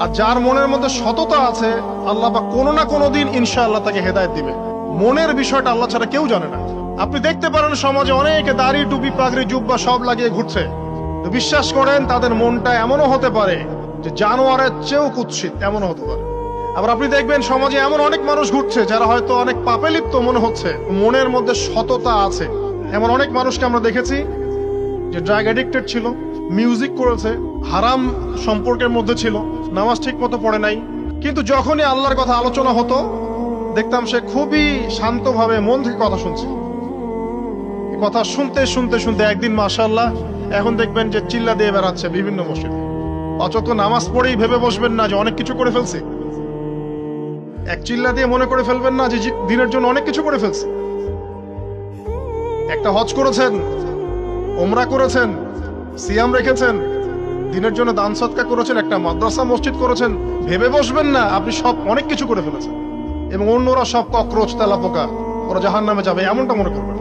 আর যার মনের মধ্যে সততা আছে, আল্লাহ পাক কোনো না কোনো দিন ইনশাআল্লাহ তাকে হেদায়েত দিবে। মনের বিষয়টা আল্লাহ ছাড়া কেউ জানে না। আপনি দেখতে পারেন সমাজে অনেকে দাড়ি, টুপি, পাগড়ি, জুব্বা সব লাগিয়ে ঘুরছে, তো বিশ্বাস করেন তাদের মনটা এমনও হতে পারে যে জানোয়ারের চেয়েও কুৎসিত, এমনও হতে পারে। আবার আপনি দেখবেন সমাজে এমন অনেক মানুষ ঘুরছে যারা হয়তো অনেক পাপে লিপ্ত মনে হচ্ছে, মনের মধ্যে সততা আছে। এমন অনেক মানুষকে আমরা দেখেছি যে ড্রাগ অ্যাডিক্টেড ছিল, মিউজিক করেছে, হারাম সম্পর্কের মধ্যে ছিল, নামাজ ঠিক মতো পড়ে নাই, কিন্তু যখনই আল্লাহর কথা আলোচনা হতো দেখতাম সে খুবই শান্তভাবে মন থেকে কথা শুনছে। কথা শুনতে শুনতে শুনতে একদিন মাশাআল্লাহ এখন দেখবেন যে চিল্লা দিয়ে বেড়াচ্ছে বিভিন্ন মসজিদে। অচত নামাজ পড়েই ভেবে বসবেন না যে অনেক কিছু করে ফেলছে। এক চিল্লা দিয়ে মনে করে ফেলবেন না যে দিনের জন্য অনেক কিছু করে ফেলছে। একটা হজ করেছেন, ওমরা করেছেন, সিয়াম রেখেছেন, দিনের জন্য দান সদকা করেছেন, একটা মাদ্রাসা মসজিদ করেছেন, ভেবে বসবেন না আপনি সব অনেক কিছু করে ফেলেছেন এবং অন্যরা সব ককরোচ, তেলাপোকা, ওরা জাহান্নামে যাবে এমনটা মনে করবেন।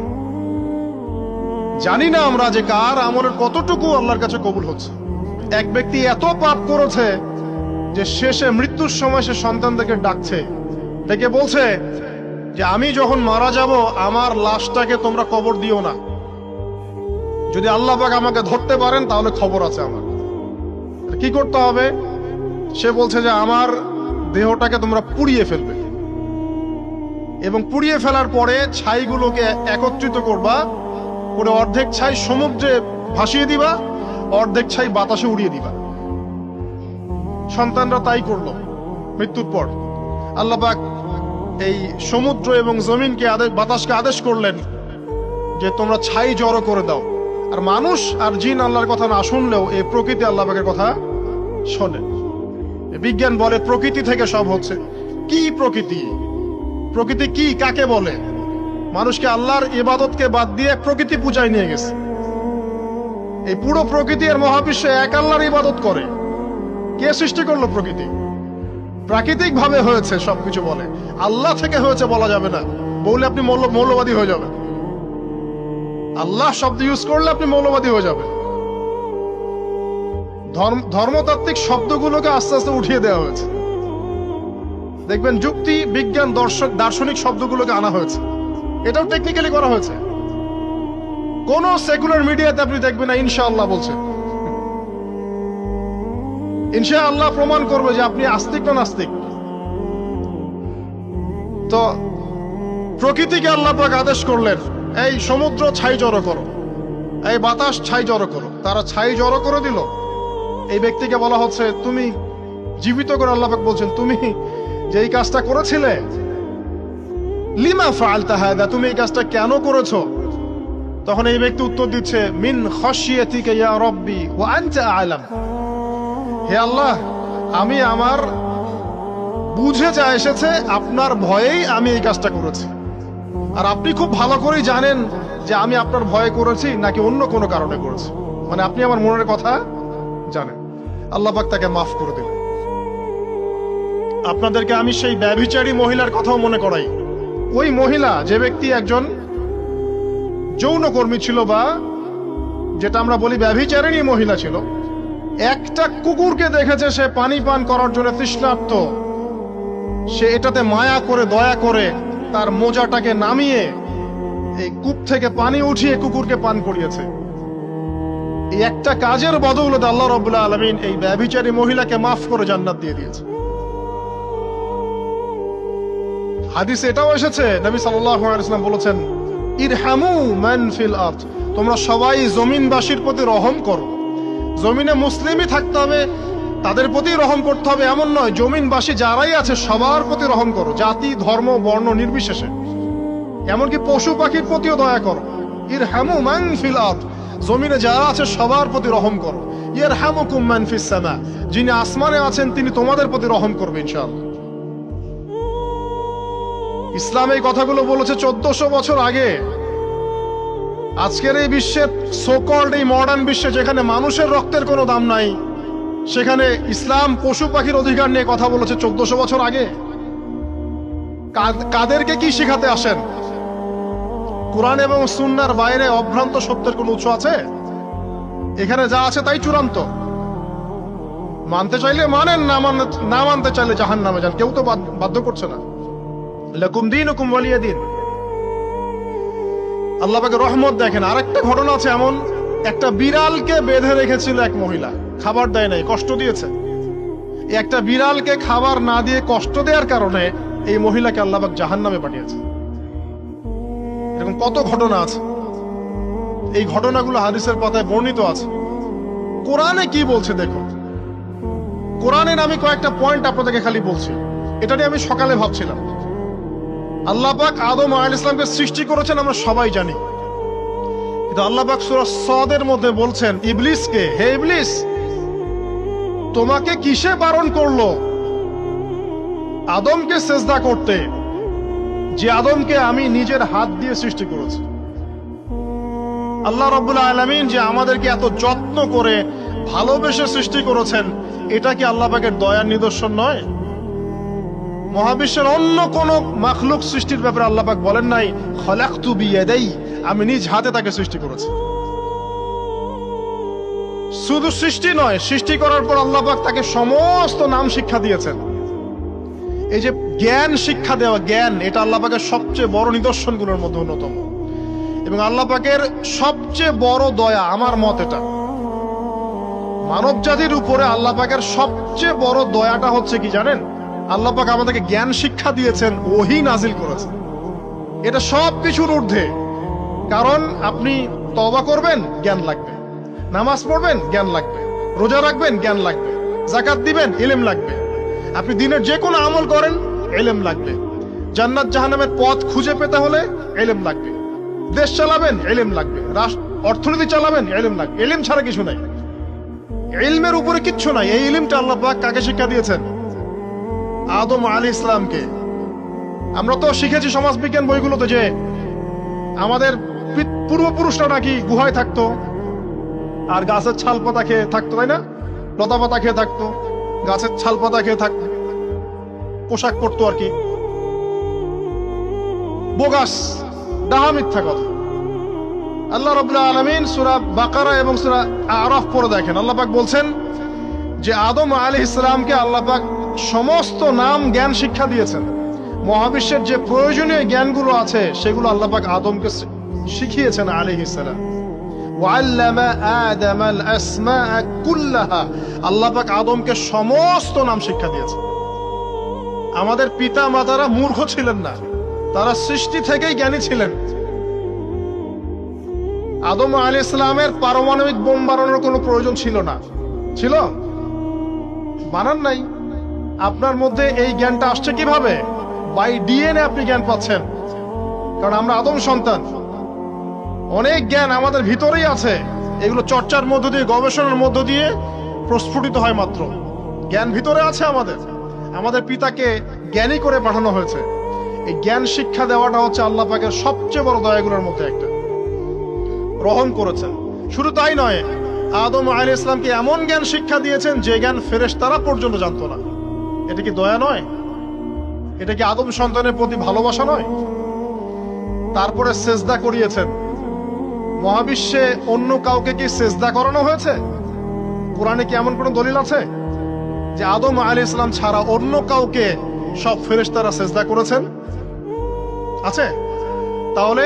জানি না আমরা যে কার আমলের কতটুকু আল্লাহর কাছে কবুল হচ্ছে। এক ব্যক্তি এত পাপ করেছে যে শেষে মৃত্যুর সময় সে সন্তানদেরকে ডাকছে, ডেকে বলছে যে আমি যখন মারা যাব আমার লাশটাকে তোমরা কবর দিও না, যদি আল্লাহ পাক আমাকে ধরতে পারেন তাহলে খবর আছে আমার। কি করতে হবে? সে বলছে যে আমার দেহটাকে তোমরা পুড়িয়ে ফেলবে এবং পুড়িয়ে ফেলার পরে ছাইগুলোকে একত্রিত করবা, করে অর্ধেক ছাই সমুদ্রে ভাসিয়ে দিবা, অর্ধেক ছাই বাতাসে উড়িয়ে দিবা। সন্তানরা তাই করলো। মৃত্যুর পর আল্লাহ পাক এই সমুদ্র এবং জমিনকে বাতাসকে আদেশ করলেন যে তোমরা ছাই জড়ো করে দাও। আর মানুষ আর জিন আল্লাহর কথা না শুনলেও এই প্রকৃতি আল্লাহ পাকের কথা শোনে। বিজ্ঞান বলে প্রকৃতি থেকে সব হচ্ছে। কি প্রকৃতি? প্রকৃতি কি, কাকে বলে? মানুষকে আল্লাহর ইবাদতকে বাদ দিয়ে প্রকৃতি পূজায় নিয়ে গেছে। এই পুরো প্রকৃতি আর মহাবিশ্বে এক আল্লাহর ইবাদত করে। কে সৃষ্টি করলো প্রকৃতি? প্রাকৃতিক ভাবে হয়েছে সবকিছু বলে, আল্লাহ থেকে হয়েছে বলা যাবে না। বললে আপনি মৌলবাদী হয়ে যাবেন। আল্লাহ শব্দ ইউজ করলে আপনি মৌলবাদী হয়ে যাবেন। ধর্মতাত্ত্বিক শব্দগুলোকে আস্তে আস্তে উঠিয়ে দেওয়া হয়েছে। দেখবেন যুক্তি, বিজ্ঞান, দার্শনিক শব্দগুলোকে আনা হয়েছে। এটাও টেকনিক্যালি করা হয়েছে। কোন সেকুলার মিডিয়াতে আপনি দেখবেন না ইনশাআল্লাহ বলছে। ইনশাআল্লাহ প্রমাণ করবে যে আপনি আস্তিক না নাস্তিক। তো প্রকৃতিকে আল্লাহ পাক আদেশ করলেন এই সমুদ্র ছাই জড়ো করো, এই বাতাস ছাই জড়ো করো। তারা ছাই জড়ো করে দিল। এই ব্যক্তিকে বলা হচ্ছে তুমি জীবিত করে, আল্লাহ পাক বলছেন তুমি যে এই কাজটা করেছিলে, লিমা ফাআলতা হাদা, তুমি এই কাজটা কেন করেছো? তখন এই ব্যক্তি উত্তর দিচ্ছে মিন খাশিয়াতিকা ইয়া রাব্বি ওয়া আনতা আ'লাম। হে আল্লাহ, আমি আমার বুঝে যা এসেছে আপনার ভয়েই আমি এই কাজটা করেছি, আর আপনি খুব ভালো করেই জানেন যে আমি আপনার ভয়ে করেছি নাকি অন্য কোনো কারণে করেছি। মানে আপনি আমার মনের কথা জানেন। আল্লাহ পাক তাকে মাফ করে দিলেন। আপনাদেরকে আমি সেই ব্যভিচারী মহিলার কথাও মনে করাই। ওই মহিলা, যে ব্যক্তি একজন যৌনকর্মী ছিল, বা যেটা আমরা বলি ব্যভিচারিণী মহিলা ছিল, একটা কুকুরকে দেখেছে সে পানি পান করার জন্য তৃষ্ণার্ত, সে এটাতে মায়া করে দয়া করে তার মোজাটাকে নামিয়ে এই কূপ থেকে পানি উঠিয়ে কুকুরকে পান করিয়েছে। এই একটা কাজের বদৌলতে আল্লাহ রাব্বুল আলামিন এই ব্যভিচারী মহিলাকে মাফ করে জান্নাত দিয়ে দিয়েছে। হাদিসে এটাও এসেছে, নবী সাল্লাল্লাহু আলাইহি ওয়াসাল্লাম বলেছেন ইরহামু মান ফিল আরদ, তোমরা সবাই জমিনবাসীর প্রতি রহম করো। জমিনে মুসলিমই থাকতে হবে, তাদের প্রতি রহম করতে হবে এমন নয়, জমিনবাসী যারাই আছে সবার প্রতি রহম করো, জাতি, ধর্ম, বর্ণ নির্বিশেষে। এমনকি পশু পাখির প্রতিও দয়া করো। ইরহামু মান ফিল আরদ, জমিনে যারা আছে সবার প্রতি রহম করো। ইয়ারহামুকুম মান ফিস সামা, যিনি আসমানে আছেন তিনি তোমাদের প্রতি রহম করবে ইনশাআল্লাহ। ইসলাম এই কথাগুলো বলেছে 1400 বছর আগে। আজকের এই বিশ্বের সোকল্ড এই মডার্ন বিশ্বে যেখানে মানুষের রক্তের কোনো দাম নাই, সেখানে ইসলাম পশু পাখির অধিকার নিয়ে কথা বলেছে 1400 বছর আগে। কাদেরকে কি শেখাতে আসেন? কোরআন এবং সুন্নাহর বাইরে অভ্রান্ত সত্যের কোন উৎস আছে? এখানে যা আছে তাই চূড়ান্ত। মানতে চাইলে মানেন, না মানতে চাইলে জাহান্নামে যান, কেউ তো বাধ্য করছে না। লাকুম দীনুকুম ওয়ালিয়া দিন। আল্লাহ পাকের রহমত দেখেন। আরেকটা ঘটনা আছে এমন, একটা বিড়ালকে বেঁধে রেখেছিল এক মহিলা, খাবার দেয় নাই, কষ্ট দিয়েছে। একটা বিড়ালকে খাবার না দিয়ে কষ্ট দেওয়ার কারণে এই মহিলাকে আল্লাহ পাক জাহান্নামে পাঠিয়েছে। এরকম কত ঘটনা আছে, এই ঘটনাগুলো হাদিসের পাতায় বর্ণিত আছে। কোরআনে কি বলছে দেখো। কোরআনের আমি কয়েকটা পয়েন্ট আপনাদেরকে খালি বলছি, এটা নিয়ে আমি সকালে ভাবছিলাম। আল্লাহ পাক আদম আলাইহিস সালামকে সৃষ্টি করেছেন আমরা সবাই জানি, কিন্তু আল্লাহ পাক সূরা সাদের মধ্যে বলছেন ইবলিসকে, হে ইবলিস, তোমাকে কিসে বারণ করলো আদমকে সেজদা করতে, যে আদমকে আমি নিজের হাত দিয়ে সৃষ্টি করেছি। আল্লাহ রাব্বুল আলামিন যে আমাদেরকে এত যত্ন করে ভালোবেসে সৃষ্টি করেছেন, এটা কি আল্লাহ পাকের দয়ার নিদর্শন নয়? মহাবিশ্বের অন্য কোন মাখলুক সৃষ্টির ব্যাপারে আল্লাহ পাক বলেন নাই খলাকতু বিয়াদাই, আমি নিজ হাতে তাকে সৃষ্টি করেছি। শুধু সৃষ্টি নয়, সৃষ্টি করার পর আল্লাহ পাক তাকে সমস্ত নাম শিক্ষা দিয়েছেন। এই যে জ্ঞান শিক্ষা দেওয়া, জ্ঞান, এটা আল্লাহ পাকের সবচেয়ে বড় নিদর্শনগুলোর মধ্যে অন্যতম। এবং আল্লাহ পাকের সবচেয়ে বড় দয়া, আমার মত এটা, মানব জাতির উপরে আল্লাহ পাকের সবচেয়ে বড় দয়াটা হচ্ছে কি জানেন? আল্লাহ পাক আমাদেরকে জ্ঞান শিক্ষা দিয়েছেন, ওহী নাজিল করেছেন। এটা সব কিছুর ঊর্ধ্বে। কারণ আপনি তওবা করবেন, জ্ঞান লাগবে। নামাজ পড়বেন, জ্ঞান লাগবে। রোজা রাখবেন, জ্ঞান লাগবে। যাকাত দিবেন, ইলম লাগবে। আপনি দিনের যে কোনো আমল করেন, ইলম লাগবে। জান্নাত জাহান্নামের পথ খুঁজে পেতে হলে ইলম লাগবে। দেশ চালাবেন, ইলম লাগবে। অর্থনীতি চালাবেন, ইলম লাগবে। ইলম ছাড়া কিছু নাই, ইলমের উপরে কিচ্ছু নাই। এই ইলমটা আল্লাহ পাক কাকে শিক্ষা দিয়েছেন? আদম আলাইহিস সালামকে। আমরা তো শিখেছি সমাজ বিজ্ঞান বইগুলোতে যে আমাদের পূর্বপুরুষরা নাকি গুহায় থাকতো আর গাছের ছাল পাতা খেয়ে থাকতো, তাই না? লতা পাতা খেয়ে থাকতো, গাছের ছাল পাতা খেয়ে থাকতো, পোশাক পরতো আর কি। বোগাস, ডাহা, মিথ্যা কথা। আল্লাহ রাব্বুল আলামিন সূরা বাকারা এবং সূরা আরাফ পড়ে দেখেন, আল্লাহ পাক বলছেন যে আদম আলাইহিস সালামকে আল্লাহ পাক সমস্ত নাম জ্ঞান শিক্ষা দিয়েছেন। মহাবিশ্বের যে প্রয়োজনীয় জ্ঞানগুলো আছে সেগুলো আল্লাহ পাক আদমকে শিখিয়েছেন আলাইহিস সালাম। ওয়াল্লামা আদামাল আসমাআ কুল্লাহা, আল্লাহ পাক আদমকে সমস্ত নাম শিক্ষা দিয়েছেন। আমাদের পিতা মাতারা মূর্খ ছিলেন না, তারা সৃষ্টি থেকেই জ্ঞানী ছিলেন। আদম আলাইহিস সালামের পারমাণবিক বোম বানানোর কোনো প্রয়োজন ছিল না। ছিল? বানান নাই। আপনার মধ্যে এই জ্ঞানটা আসছে কিভাবে? বাই ডিএনএ আপনি জ্ঞান পাচ্ছেন, কারণ আমরা আদম সন্তান। অনেক জ্ঞান আমাদের ভিতরেই আছে, এগুলো চর্চার মধ্য দিয়ে, গবেষণার মধ্য দিয়ে প্রস্ফুটিত হয় মাত্র। জ্ঞান ভিতরে আছে আমাদের। আমাদের পিতাকে জ্ঞানী করে পাঠানো হয়েছে। এই জ্ঞান শিক্ষা দেওয়াটা হচ্ছে আল্লাহ পাকের সবচেয়ে বড় দয়াগুলোর মধ্যে একটা। রহম করেছেন। শুধু তাই নয়, আদম আলাইহিস সালামকে এমন জ্ঞান শিক্ষা দিয়েছেন যে জ্ঞান ফেরেশতারা পর্যন্ত জানতো না। এটা কি দয়া নয়? এটা কি আদম সন্তানের প্রতি ভালোবাসা নয়? তারপরে সেজদা করিয়েছেন। মহাবিশ্বে অন্য কাউকে কি সেজদা করানো হয়েছে? কোরআনে কি এমন কোন দলিল আছে যে আদম আলাইহিস সালাম ছাড়া অন্য কাউকে সব ফেরেশতারা সেজদা করেছেন? আছে? তাহলে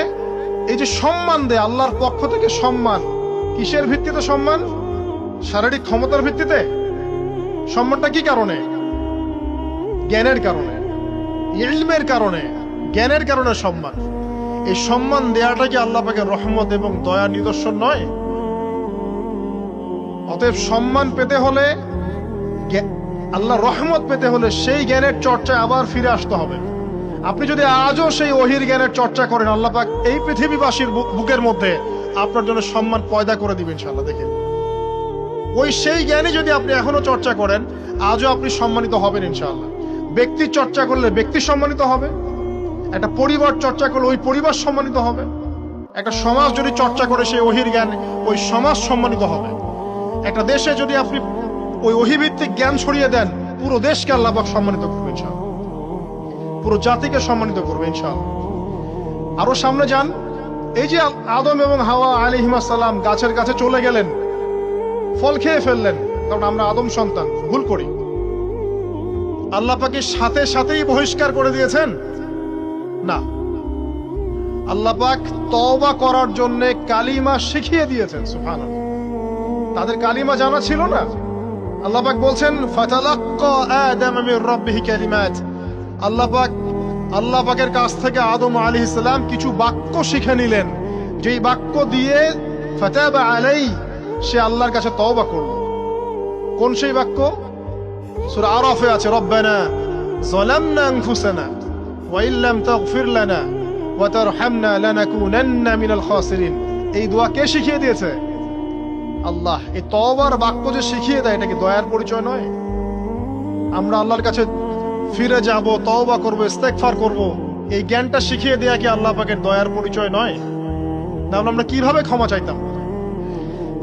এই যে সম্মান দেয় আল্লাহর পক্ষ থেকে, সম্মান কিসের ভিত্তিতে? সম্মান শারীরিক ক্ষমতার ভিত্তিতে? সম্মানটা কি কারণে? জ্ঞানের কারণে, ইলমের কারণে, জ্ঞানের কারণে সম্মান। এই সম্মান দেয়াটা কি আল্লাহ পাকের রহমত এবং দয়া নিদর্শন নয়? অতএব সম্মান পেতে হলে, আল্লাহর রহমত পেতে হলে সেই জ্ঞানের চর্চায় আবার ফিরে আসতে হবে। আপনি যদি আজও সেই ওহির জ্ঞানের চর্চা করেন, আল্লাহ পাক এই পৃথিবীবাসীর বুকের মধ্যে আপনার জন্য সম্মান পয়দা করে দিবেন ইনশাআল্লাহ। দেখেন, ওই সেই জ্ঞানী যদি আপনি এখনো চর্চা করেন, আজও আপনি সম্মানিত হবেন ইনশাআল্লাহ। ব্যক্তি চর্চা করলে ব্যক্তি সম্মানিত হবে, একটা পরিবার চর্চা করলে ওই পরিবার সম্মানিত হবে, একটা সমাজ যদি চর্চা করে সেই ওহির জ্ঞান, ওই সমাজ সম্মানিত হবে। একটা দেশে যদি আপনি ওই ওহিভিত্তিক জ্ঞান ছড়িয়ে দেন, পুরো দেশকে আল্লাহ পাক সম্মানিত করবে ইনশাআল্লাহ, পুরো জাতিকে সম্মানিত করবে ইনশাআল্লাহ। আরো সামনে যান, এই যে আদম এবং হাওয়া আলাইহিস সালাম গাছের কাছে চলে গেলেন, ফল খেয়ে ফেললেন, কারণ আমরা আদম সন্তান, ভুল করি। আল্লাহ পাকের সাথে সাথেই বহিষ্কার করে দিয়েছেন? না, আল্লাহ পাক তওবা করার জন্য কালিমা শিখিয়ে দিয়েছেন। সুবহানাল্লাহ, তাদের কালিমা জানা ছিল না। আল্লাহ পাক বলছেন ফাতালাক্কা আদম মির রাব্বিহি কালিমাত, আল্লাহ পাকের কাছ থেকে আদম আলাইহিস সালাম কিছু বাক্য শিখে নিলেন, যেই বাক্য দিয়ে ফাতাবা আলাইহি, সে আল্লাহর কাছে তওবা করল। কোন সেই বাক্য? সূরা আরাফে আছে, রব্বানা যালামনা আনফুসানা ওয়া ইল্লাম তাগফির লানা ওয়া তারহামনা লানাকুনান্না মিনাল খাসিরিন। এই দোয়া কে শিখিয়ে দিয়েছে? আল্লাহ। এই তওবার বাক্য যে শিখিয়ে দেয়, এটা কি দয়ার পরিচয় নয়? আমরা আল্লাহর কাছে ফিরে যাব, তওবা করব, ইস্তেগফার করব, এই জ্ঞানটা শিখিয়ে দেয়া কি আল্লাহ পাকের দয়ার পরিচয় নয়? তাহলে আমরা কিভাবে ক্ষমা চাইতাম?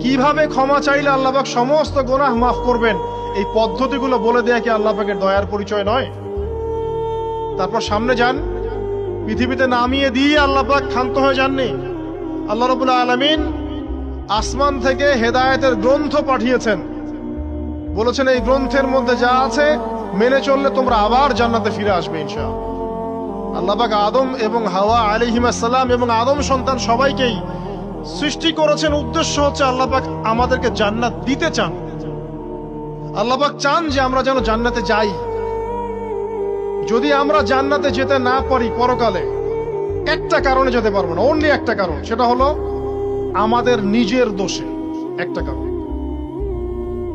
কিভাবে ক্ষমা চাইলে আল্লাহ পাক সমস্ত গুনাহ মাফ করবেন, এই পদ্ধতিগুলো বলে দেয়া কি আল্লাহ পাকের দয়ার পরিচয় নয়? তারপর সামনে যান, পৃথিবীতে নামিয়ে দিয়ে আল্লাহ পাক ক্ষান্ত হয়ে যাননি। আল্লাহ রাব্বুল আলামিন আসমান থেকে হেদায়েতের গ্রন্থ পাঠিয়েছেন, বলেছেন এই গ্রন্থের মধ্যে যা আছে মেনে চললে তোমরা আবার জান্নাতে ফিরে আসবে ইনশাআল্লাহ। আল্লাহ পাক আদম এবং হাওয়া আলাইহিস সালাম এবং আদম সন্তান সবাইকেই সৃষ্টি করেছেন, উদ্দেশ্য হচ্ছে আল্লাহ পাক আমাদেরকে জান্নাত দিতে চান। আল্লাহ পাক চান যে আমরা যেন জান্নাতে যাই। যদি আমরা জান্নাতে যেতে না পারি পরকালে, একটা কারণে যেতে পারবো না, অনলি একটা কারণ, সেটা হলো আমাদের নিজের দোষে। একটা কারণ।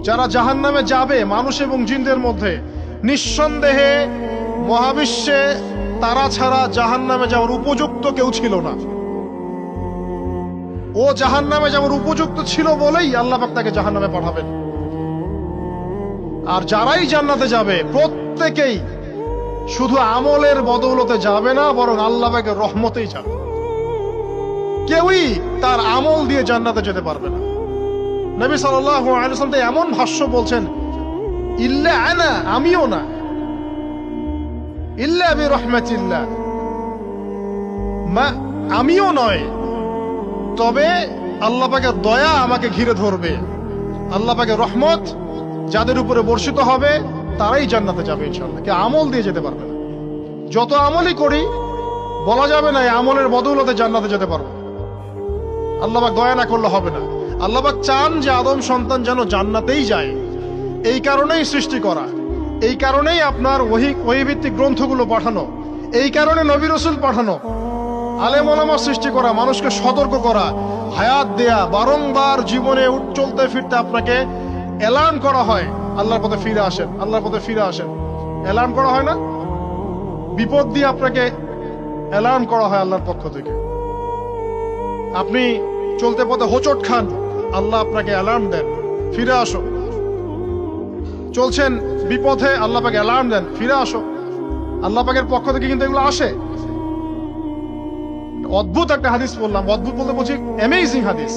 যারা জাহান্নামে যাবে মানুষ এবং জিনদের মধ্যে, নিঃসন্দেহে মহাবিশ্বে তারা ছাড়া জাহান্নামে যাওয়ার উপযুক্ত কেউ ছিল না। ও জাহান্নামে যাওয়ার উপযুক্ত ছিল বলেই আল্লাহ পাক তাকে জাহান্নামে পাঠাবেন। আর যারাই জান্নাতে যাবে প্রত্যেকেই শুধু আমলের বদৌলতে যাবে না, বরং আল্লাহ পাকের রহমতেই যাবে। কেউই তার আমল দিয়ে জান্নাতে যেতে পারবে না। নবী সাল্লাল্লাহু আলাইহি ওয়াসাল্লাম এমন ভাষ্য বলছেন, ইল্লা আনা, আমিও না, ইল্লা বিরহমাতিল্লাহ, আমিও নয়, তবে আল্লাহ পাকের দয়া আমাকে ঘিরে ধরবে। আল্লাহ পাকের রহমত যাদের উপরে বর্ষিত হবে তারাই জান্নাতে যাবে ইনশাআল্লাহ। কে আমল দিয়ে যেতে পারবে না। যত আমলই করি বলা যাবে না এই আমলের বদৌলতে জান্নাতে যেতে পারবো। আল্লাহ পাক দয়া না করলে হবে না। আল্লাহ পাক চান যে আদম সন্তান যেন জান্নাতেই যায়। এই কারণেই সৃষ্টি করা, এই কারণেই আপনার ওহী ভিত্তিক গ্রন্থগুলো পাঠানো, এই কারণে নবী রাসূল পাঠানো, আলেম ওলামা সৃষ্টি করা, মানুষকে সতর্ক করা, হায়াত দেয়া, বারংবার জীবনে চলতে ফিরতে আপনাকে অ্যালার্ম করা হয়, আল্লাহর পথে ফিরে আসেন, আল্লাহর পথে ফিরে আসেন। অ্যালার্ম করা হয় না? বিপদ দিয়ে আপনাকে অ্যালার্ম করা হয় আল্লাহর পক্ষ থেকে। আপনি চলতে পথে হোঁচট খান, আল্লাহ আপনাকে অ্যালার্ম দেন, ফিরে আসো। চলছেন বিপথে, আল্লাহ পাক অ্যালার্ম দেন, ফিরে আসো। আল্লাহ পাকের পক্ষ থেকে কিন্তু এগুলো আসে। অদ্ভুত একটা হাদিস বললাম, অদ্ভুত বলতে বলছি অ্যামেজিং হাদিস,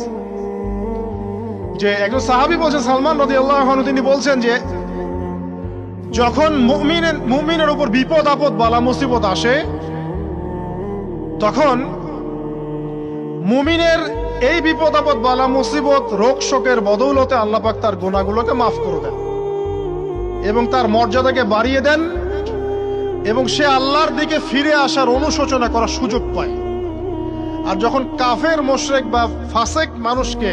যে একজন সাহাবী বলছেন, সালমান রাদিয়াল্লাহু আনহু, তিনি বলছেন যে যখন মুমিনের উপর বিপদ আপদ বালা মুসিবত আসে, তখন মুমিনের এই বিপদ আপদ বালা মুসিবত রোগ শোকের বদৌলতে আল্লাহ পাক তার গুনাহগুলোকে মাফ করে দেন এবং তার মর্যাদাকে বাড়িয়ে দেন, এবং সে আল্লাহর দিকে ফিরে আসার অনুশোচনা করার সুযোগ পায়। আর যখন কাফের মুশরিক বা ফাসেক মানুষকে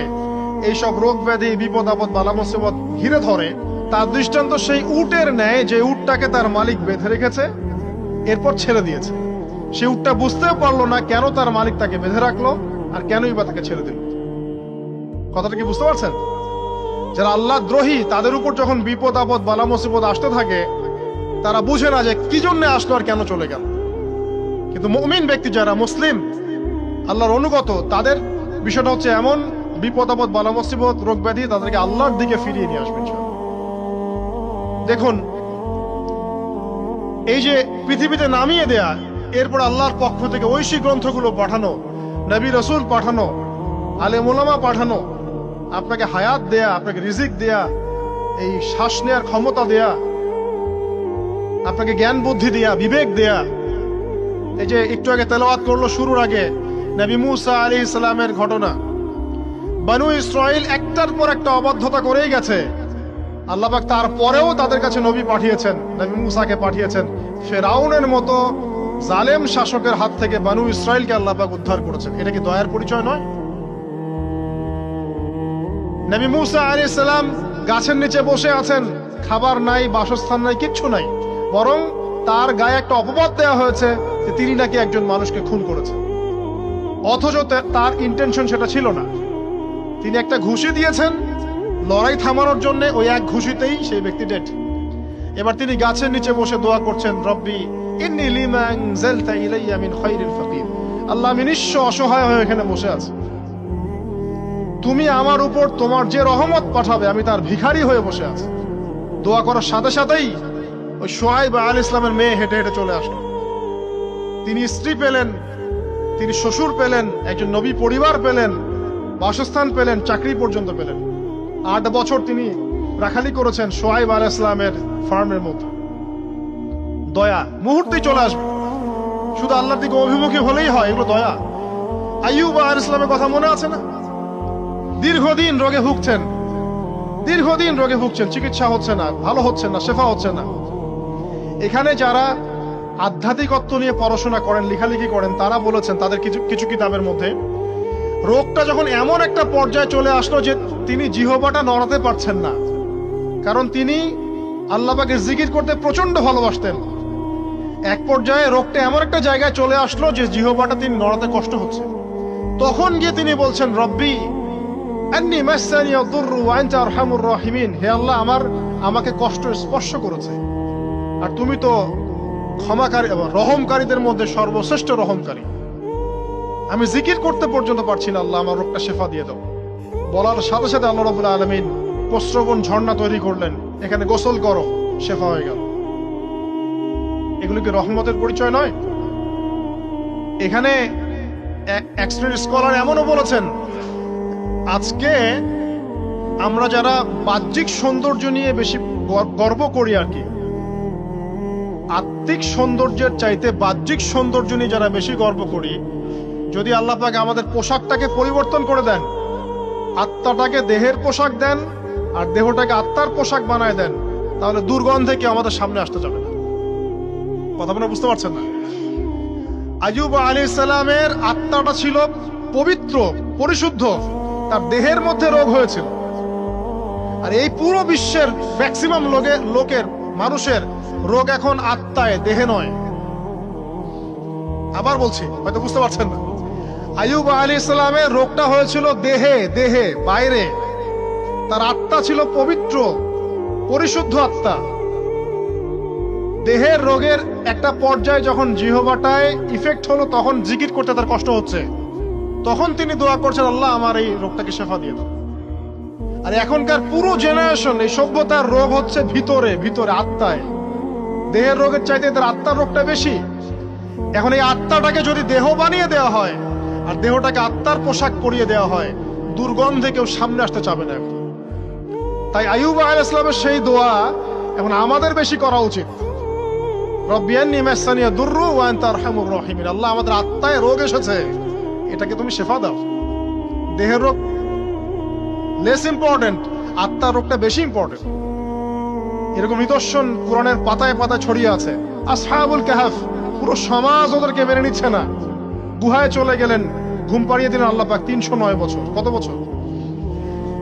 এইসব রোগ ব্যাধি বিপদ আপদ বালা মুসিবত ঘিরে ধরে, তার দৃষ্টান্ত সেই উটের ন্যায় যে উটটাকে তার মালিক বেঁধে রেখেছে, এরপর ছেড়ে দিয়েছে। সে উটটা বুঝতেও পারলো না কেন তার মালিক তাকে বেঁধে রাখলো আর কেনই বা তাকে ছেড়ে দিল। কথাটা কি বুঝতে পারছেন? যারা আল্লাহ দ্রোহী, তাদের উপর যখন বিপদ আপদ বালা মুসিবত আসতে থাকে, তারা বুঝে না যে কি জন্য আসলো আর কেন চলে গেল। কিন্তু মুমিন ব্যক্তি যারা মুসলিম, আল্লাহর অনুগত, তাদের বিষয়টা হচ্ছে এমন বিপদ আপদ বালা মুসিবত রোগ ব্যাধি তাদেরকে আল্লাহর দিকে ফিরিয়ে নিয়ে আসবে। দেখুন, এই যে পৃথিবীতে নামিয়ে দেয়া, এরপর আল্লাহর পক্ষ থেকে ঐশী গ্রন্থগুলো পাঠানো, নবী রাসূল পাঠানো, আলেম ওলামা পাঠানো, আপনাকে হায়াত দেয়া, আপনাকে রিজিক দেয়া, এই শ্বাস নেয়ার ক্ষমতা দেয়া, আপনাকে জ্ঞান বুদ্ধি দেয়া, বিবেক দেয়া। এই যে একটু আগে তেলাওয়াত করলো শুরুর আগে নবী মুসা আলাইহিস সালামের ঘটনা। বনু ইসরাইল একটার পর একটা অবাধ্যতা করেই গেছে, আল্লাহ পাক তারপরেও তাদের কাছে নবী পাঠিয়েছেন, নবী মুসাকে পাঠিয়েছেন। ফেরাউনের মতো জালেম শাসকের হাত থেকে বানু ইসরাইলকে আল্লাহ পাক উদ্ধার করেছেন। এটা কি দয়ার পরিচয় নয়? নবী মুসা আলাইহিস সালাম গাছের নিচে বসে আছেন, খাবার নাই, বাসস্থান নাই, কিচ্ছু নাই, বরং তার গায়ে একটা অপবাদ দেওয়া হয়েছে যে তিনি নাকি একজন মানুষকে খুন করেছেন, অথচ তার ইন্টেনশন সেটা ছিল না। তিনি একটা ঘুষি দিয়েছেন লড়াই থামানোর জন্য, ওই এক ঘুষিতেই সেই ব্যক্তি ডেড। এবার তিনি গাছের নিচে বসে দোয়া করছেন, রব্বি ইন্নী লিমা আনজালতা ইলাইয়া মিন খায়রিল ফাকির। আল্লাহ, আমি নিঃস্ব অসহায় হয়ে এখানে বসে আছি, তুমি আমার উপর তোমার যে রহমত পাঠাবে আমি তার ভিখারি হয়ে বসে আছি। দোয়া করার সাথে সাথেই ওই শুআয়ব আলাইহিস সালামের মেয়ে হেঁটে হেঁটে চলে আসলো। তিনি স্ত্রী পেলেন, তিনি শ্বশুর পেলেন, একজন নবী পরিবার পেলেন, বাসস্থান পেলেন, চাকরি পর্যন্ত পেলেন। 8 বছর তিনি রাখালি করেছেন শুআয়ব আলাইহিস সালামের ফার্মের মধ্যে। দয়া মুহূর্তেই চলে আসবে, শুধু আল্লাহর দিকে অভিমুখী হলেই হয়, এগুলো দয়া। আইয়ুব আলাইহিস সালামের কথা মনে আছে না? দীর্ঘদিন রোগে ভুগছেন, দীর্ঘদিন রোগে ভুগছেন, চিকিৎসা হচ্ছে না, ভালো হচ্ছে না, শেফা হচ্ছে না। এখানে যারা আধ্যাত্মিকত্ব নিয়ে পড়াশোনা করেন, লেখালেখি করেন, তারা বলেছেন তাদের কিছু কিছু কিতাবের মধ্যে, রোগটা যখন এমন একটা পর্যায়ে চলে আসলো যে তিনি জিহ্বাটা নড়াতে পারছেন না, কারণ তিনি আল্লাহ পাকের জিকির করতে প্রচন্ড ভালোবাসতেন। এক পর্যায়ে রোগটা এমন একটা জায়গায় চলে আসলো যে জিহ্বাটা তিনি নড়াতে কষ্ট হচ্ছে। তখন গিয়ে তিনি বলছেন, রব্বি আন্নী মাসসানি আদ-দুররু ওয়া আনতা আরহামুর রাহিমিন। হে আল্লাহ, আমাকে কষ্ট স্পর্শ করেছে, আর তুমি তো ক্ষমাকারী এবং রহমকারীদের মধ্যে সর্বশ্রেষ্ঠ রহমকারী। আমি জিকির করতে পর্যন্ত পারছি না, আল্লাহ আমার রোগটা শেফা দিয়ে দাও। বলার সাথে সাথে আল্লাহ রাব্বুল আলামিন প্রস্রবণ ঝর্ণা তৈরি করলেন, এখানে গোসল করো, শেফা হয়ে গেল। এগুলো কি রহমতের পরিচয় নয়? এখানে এক শ্রেণীর স্কলার এমনও বলেছেন, আজকে আমরা যারা বাহ্যিক সৌন্দর্য নিয়ে বেশি গর্ব করি আর কি, আত্মিক সৌন্দর্যের চাইতে বাহ্যিক সৌন্দর্য নিয়ে যারা বেশি গর্ব করি, যদি আল্লাহ পাক আমাদের পোশাকটাকে পরিবর্তন করে দেন, আত্মাটাকে দেহের পোশাক দেন আর দেহটাকে আত্মার পোশাক বানায় দেন, তাহলে দুর্গন্ধে কি আমাদের সামনে আসতে যাবে না। কথা আপনারা বুঝতে পারছেন না? আইয়ুব আলাইহিস সালামের আত্মাটা ছিল পবিত্র, পরিশুদ্ধ, তার দেহের মধ্যে রোগ হয়েছিল। আর এই পুরো বিশ্বের ম্যাক্সিমাম লোকের মানুষের রোগ এখন আত্মায়, দেহে নয়। আবার বলছি, হয়তো বুঝতে পারছেন না। আইয়ুব আলাইহিস সালামের রোগটা হয়েছিল দেহে, বাইরে। তার আত্মা ছিল পবিত্র, পরিশুদ্ধ আত্মা। দেহের রোগের একটা পর্যায়ে যখন জিহ্বাটায় ইফেক্ট হলো, তখন জিকির করতে তার কষ্ট হচ্ছে, তখন তিনি দোয়া করছেন, আল্লাহ আমার এই রোগটাকে শেফা দিয়ে দাও। আর এখনকার পুরো জেনারেশন, এই সভ্যতার রোগ হচ্ছে ভিতরে, আত্মায়। দেহের রোগের চাইতে তার আত্মার রোগটা বেশি। এখন এই আত্মাটাকে যদি দেহ বানিয়ে দেওয়া হয় আর দেহটাকে আত্মার পোশাক পরিয়ে দেওয়া হয়, দুর্গন্ধে কেউ সামনে আসতে চাবে না। তাই আইয়ুব আলাইহিস সালামের সেই দোয়া এখন আমাদের বেশি করা উচিত। রব্বি আন্নী মাসসানি আদ-দুররু ওয়া আনতা আরহামুর রাহিমিন। আল্লাহ, আমাদের আত্মায় রোগ এসেছে, এটাকে তুমি শেফা দাও। দেহের রোগ লেস ইম্পর্টেন্ট, আত্মার রোগটা বেশি ইম্পর্টেন্ট। এরকম নিদর্শন কোরআনের পাতায় পাতায় ছড়িয়ে আছে। আসহাবুল কাহফ, পুরো সমাজ ওদেরকে মেনে নিচ্ছে না, গুহায় চলে গেলেন, ঘুম পাড়িয়ে দিলেন আল্লাহ পাক। 309 বছর। কত বছর?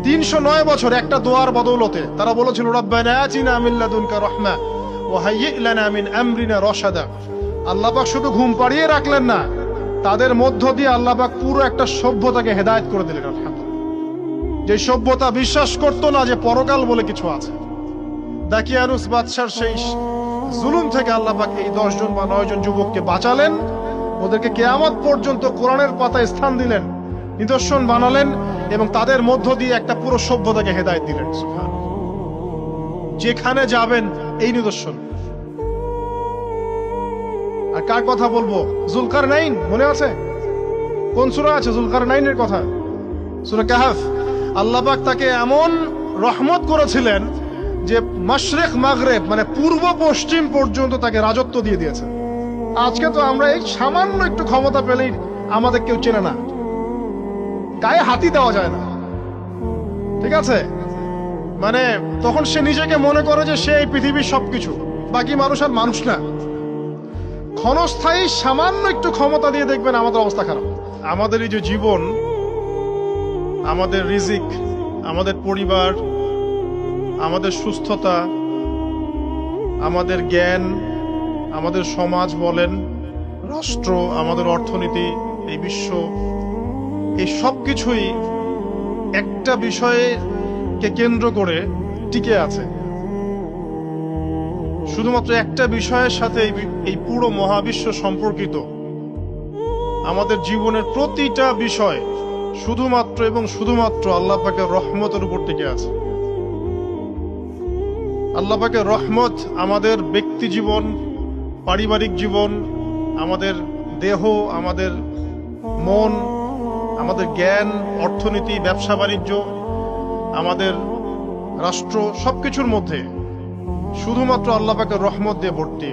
309 বছর একটা দোয়ার বদৌলতে। তারা বলেছিল, রব্বানা আতিনা মিন লাদুনকা রাহমা ওয়া হাইয়্যি লানা মিন আমরিনা রাশাদা। আল্লাহ পাক শুধু ঘুম পাড়িয়ে রাখলেন না, তাদের মধ্য দিয়ে আল্লাহ পাক পুরো একটা সভ্যতাকে হেদায়েত করে দিলেন। যে সভ্যতা বিশ্বাস করত না যে পরকাল বলে কিছু আছে, দাকিয়ানুস বাদশার সেই জুলুম থেকে আল্লাহ পাক এই 10 জন বা 9 জন যুবককে বাঁচালেন, ওদেরকে কিয়ামত পর্যন্ত কোরআনের পাতায় স্থান দিলেন, নিদর্শন বানালেন, এবং তাদের মধ্য দিয়ে একটা পুরো সভ্যতাকে হেদায়েত দিলেন। যেখানে যাবেন এই নিদর্শন। আর কার কথা বলবো? যুলকারনাইন, মনে আছে? কোন সূরা আছে যুলকারনাইনের কথা? সূরা কাহফ। আল্লাহ পাক তাকে এমন রহমত করেছিলেন যে মাশরিক মাগরিব, মানে পূর্ব পশ্চিম পর্যন্ত তাকে রাজত্ব দিয়ে দিয়েছেন। আজকে তো আমরা এই সামান্য একটু ক্ষমতা পেলেই আমাদের কেউ চেনে না, গায়ে হাতি দেওয়া যায় না, ঠিক আছে? মানে তখন সে নিজেকে মনে করে যে সে এই পৃথিবীর সবকিছু, বাকি মানুষ আর মানুষ না। ক্ষণস্থায়ী সামান্য একটু ক্ষমতা দিয়ে দেখবেন আমাদের অবস্থা খারাপ। আমাদের এই যে জীবন, আমাদের রিজিক, আমাদের পরিবার, আমাদের সুস্থতা, আমাদের জ্ঞান, আমাদের সমাজ বলেন, রাষ্ট্র, আমাদের অর্থনীতি, এই বিশ্ব, এই সব কিছুই একটা বিষয়কে কেন্দ্র করে টিকে আছে। শুধুমাত্র একটা বিষয়ের সাথে এই পুরো মহাবিশ্ব সম্পর্কিত। আমাদের জীবনের প্রতিটা বিষয় শুধুমাত্র এবং শুধুমাত্র আল্লাহ পাকের রহমতের উপর টিকে আছে। আল্লাহ পাকের রহমত আমাদের ব্যক্তি জীবন, পারিবারিক জীবন, আমাদের দেহ, আমাদের মন, আমাদের জ্ঞান, অর্থনীতি, ব্যবসা বাণিজ্য, আমাদের রাষ্ট্র, সবকিছুর মধ্যে শুধুমাত্র আল্লাহ পাকের রহমত দিয়ে ভর্তি।